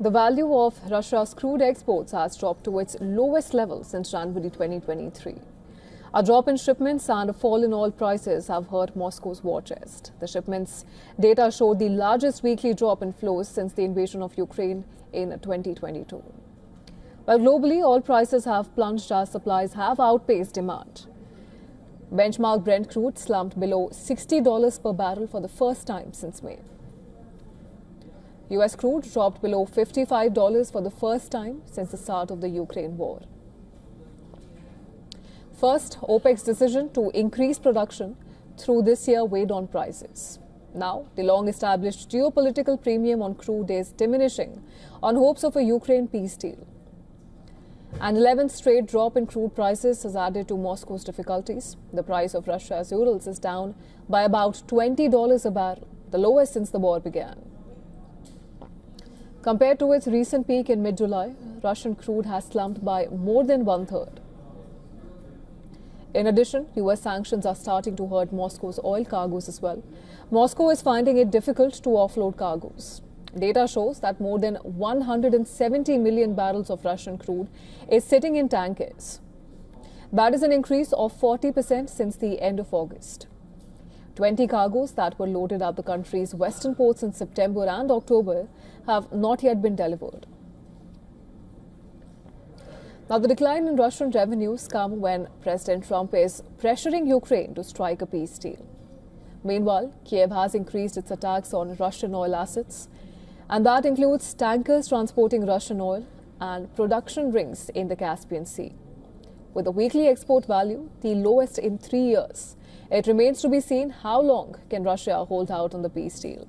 The value of Russia's crude exports has dropped to its lowest level since January 2023. A drop in shipments and a fall in oil prices have hurt Moscow's war chest. The shipments data showed the largest weekly drop in flows since the invasion of Ukraine in 2022. While globally, oil prices have plunged as supplies have outpaced demand. Benchmark Brent crude slumped below $60 per barrel for the first time since May. US crude dropped below $55 for the first time since the start of the Ukraine war. First, OPEC's decision to increase production through this year weighed on prices. Now, the long-established geopolitical premium on crude is diminishing on hopes of a Ukraine peace deal. An 11th straight drop in crude prices has added to Moscow's difficulties. The price of Russia's Urals is down by about $20 a barrel, the lowest since the war began. Compared to its recent peak in mid-July, Russian crude has slumped by more than one-third. In addition, US sanctions are starting to hurt Moscow's oil cargoes as well. Moscow is finding it difficult to offload cargoes. Data shows that more than 170 million barrels of Russian crude is sitting in tankers. That is an increase of 40% since the end of August. 20 cargoes that were loaded at the country's western ports in September and October have not yet been delivered. Now, the decline in Russian revenues come when President Trump is pressuring Ukraine to strike a peace deal. Meanwhile, Kiev has increased its attacks on Russian oil assets, and that includes tankers transporting Russian oil and production rings in the Caspian Sea. With the weekly export value the lowest in 3 years, it remains to be seen how long can Russia hold out on the peace deal.